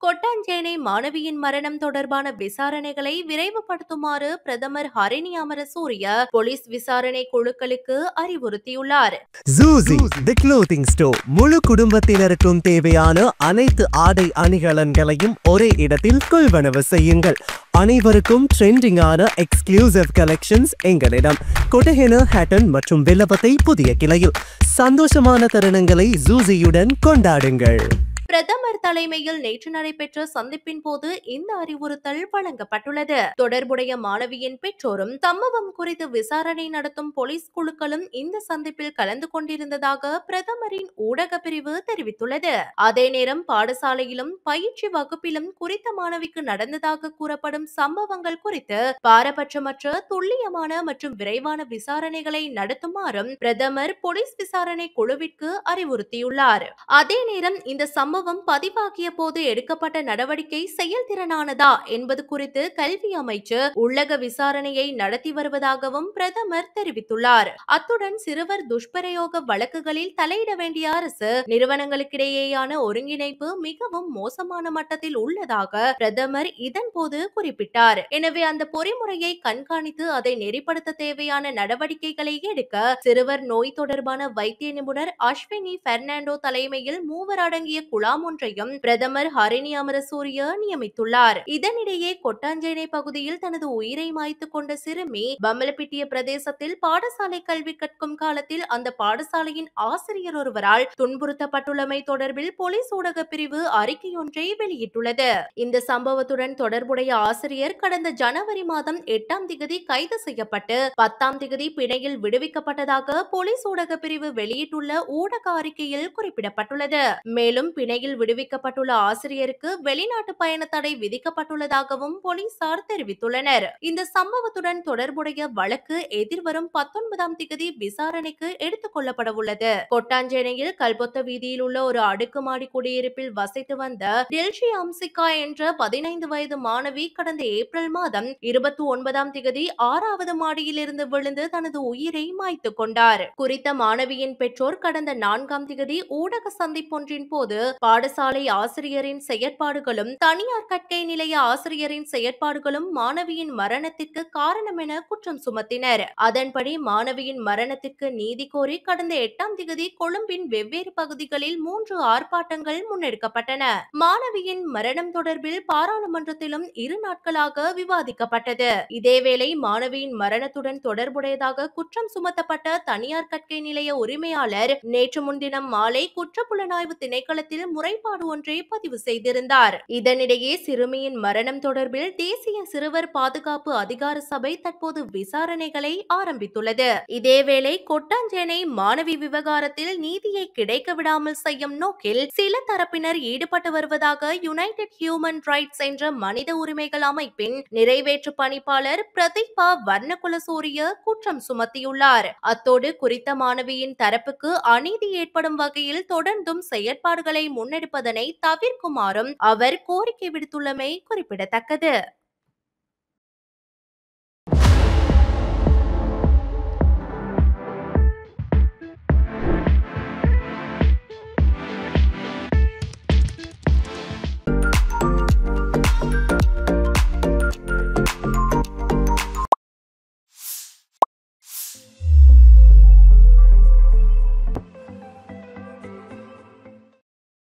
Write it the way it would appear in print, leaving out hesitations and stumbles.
கொட்டாஞ்சேனை மாணவியின் மரணம் தொடர்பான விசாரணைகளை விரைவுபடுத்துமாறு பிரதமர் ஹரிணி அமரசூரிய போலீஸ் விசாரணை குழுக்களுக்கு அறிவுறுத்தியுள்ளார். ஜூசி தி க்ளோத்திங் ஸ்டோர் முழு குடும்பத்தினருக்கும் தேவையான அனைத்து ஆடை அணிகலன்களையும் ஒரே இடத்தில் கொள்வனவு செய்யுங்கள். அனைவருக்கும் ட்ரெண்டிங்கான எக்ஸ்க்ளூசிவ் கலெக்ஷன்ஸ் எங்களிடம். கொட்டஹென, ஹேட்டன் மற்றும் வில்லபத்தை புதிய கிளையில். சந்தோஷமான தருணங்களை ஜூசியுடன் கொண்டாடுங்கள். பிரதமர் தலைமையில் நேற்று நடைபெற்ற சந்திப்பின் போது இந்த அறிவுறுத்தல் வழங்கப்பட்டுள்ளது. தொடர்புடைய மாணவியின் பெற்றோரும் சம்பவம் குறித்து விசாரணை நடத்தும் போலீஸ் குழுக்களும் இந்த சந்திப்பில் கலந்து கொண்டிருந்ததாக பிரதமரின் ஊடக பிரிவு தெரிவித்துள்ளது. அதே நேரம் பாடசாலையிலும் பயிற்சி வகுப்பிலும் குறித்த மாணவிக்கு நடந்ததாக கூறப்படும் சம்பவங்கள் குறித்து பாரபட்சமற்ற துல்லியமான மற்றும் விரைவான விசாரணைகளை நடத்துமாறும் பிரதமர் போலீஸ் விசாரணை குழுவிற்கு அறிவுறுத்தியுள்ளார். அதே நேரம் இந்த சம்பவம் பதிவாகிய போது எடுக்கப்பட்ட நடவடிக்கை செயல்திறனானதா என்பது குறித்து கல்வி அமைச்சு உள்ளக விசாரணையை நடத்தி வருவதாகவும் பிரதமர் தெரிவித்துள்ளார். அத்துடன் சிறுவர் துஷ்பிரயோக வழக்குகளில் தலையிட வேண்டிய அரசு நிறுவனங்களுக்கிடையேயான ஒருங்கிணைப்பு மிகவும் மோசமான மட்டத்தில் உள்ளதாக பிரதமர் இதன் போது குறிப்பிட்டார். எனவே அந்த பொறிமுறையை கண்காணித்து அதை நெறிப்படுத்த தேவையான நடவடிக்கைகளை எடுக்க சிறுவர் நோய் தொடர்பான வைத்திய நிபுணர் அஸ்வினி பெர்னாண்டோ தலைமையில் மூவர் அடங்கிய குழாம் ஒன்றையும் பிரதமர் ஹரிணி அமரசூரிய நியமித்துள்ளார். இதனிடையே கொட்டாஞ்சேனை பகுதியில் தனது உயிரை மாய்த்துக் கொண்ட சிறுமி பம்பலப்பிட்டிய பிரதேசத்தில் பாடசாலை கல்வி கற்கும் காலத்தில் அந்த பாடசாலையின் ஆசிரியர் ஒருவரால் துன்புறுத்தப்பட்டுள்ளமை தொடர்பில் போலீஸ் ஊடக பிரிவு அறிக்கை ஒன்றை வெளியிட்டுள்ளது. இந்த சம்பவத்துடன் தொடர்புடைய ஆசிரியர் கடந்த ஜனவரி மாதம் 8ஆம் திகதி கைது செய்யப்பட்டு 10ஆம் திகதி பிணையில் விடுவிக்கப்பட்டதாக போலீஸ் ஊடக பிரிவு வெளியிட்டுள்ள ஊடக அறிக்கையில் குறிப்பிடப்பட்டுள்ளது. மேலும் பிணையில் விடுவிக்கப்பட்டுள்ள ஆசிரியருக்கு வெளிநாட்டு பயண தடை விதிக்கப்பட்டுள்ளதாகவும் போலீசார் தெரிவித்துள்ளனர். இந்த சம்பவத்துடன் தொடர்புடைய வழக்கு எதிர்வரும் 19ஆம் திகதி விசாரணைக்கு எடுத்துக் கொள்ளப்பட உள்ளது. கொட்டாஞ்சேனையில் கல்பொத்த வீதியில் உள்ள ஒரு அடுக்குமாடி குடியிருப்பில் வசித்து வந்த டெல்ஷி அம்சிகா என்ற 15 வயது மாணவி கடந்த ஏப்ரல் மாதம் 29ஆம் திகதி 6வது மாடியிலிருந்து விழுந்து தனது உயிரை மாய்த்துக் கொண்டார். குறித்த மாணவியின் பெற்றோர் கடந்த 4ஆம் திகதி ஊடக சந்திப்பொன்றின் போது பாடசாலை ஆசிரியரின் செயற்பாடுகளும் தனியார் கற்கை நிலைய ஆசிரியரின் செயற்பாடுகளும் மாணவியின் மரணத்திற்கு காரணம் என குற்றம் சுமத்தினர். அதன்படி மாணவியின் மரணத்திற்கு நீதி கோரி கடந்த 8ஆம் திகதி கொழும்பின் வெவ்வேறு பகுதிகளில் 3 ஆர்ப்பாட்டங்கள் முன்னெடுக்கப்பட்டன. மாணவியின் மரணம் தொடர்பில் பாராளுமன்றத்திலும் 2 நாட்களாக விவாதிக்கப்பட்டது. இதேவேளை மாணவியின் மரணத்துடன் தொடர்புடையதாக குற்றம் சுமத்தப்பட்ட தனியார் கற்கை நிலைய உரிமையாளர் நேற்று முன்தினம் மாலை குற்றப்புலனாய்வு திணைக்களத்தில் முறைப்பாடு ஒன்றை பதிவு செய்திருந்தார். இதனிடையே சிறுமியின் மரணம் தொடர்பில் தேசிய சிறுவர் பாதுகாப்பு அதிகார சபை தற்போது விசாரணைகளை ஆரம்பித்துள்ளது. இதேவேளை கொட்டாஞ்சேனை மாணவி விவகாரத்தில் நீதியை கிடைக்க விடாமல் செய்யும் நோக்கில் சில தரப்பினர் ஈடுபட்டு வருவதாக யுனைடெட் ஹியூமன் ரைட்ஸ் என்ற மனித உரிமைகள் அமைப்பின் நிறைவேற்று பணிப்பாளர் பிரதீபா வர்ணகுலசூரிய குற்றம் சுமத்தியுள்ளார். அத்தோடு குறித்த மாணவியின் தரப்புக்கு அநீதி ஏற்படும் வகையில் தொடர்ந்தும் செயற்பாடுகளை முன்னெடுப்பதனை தவிர்க்குமாறும் அவர் கோரிக்கை விடுத்துள்ளமை குறிப்பிடத்தக்கது.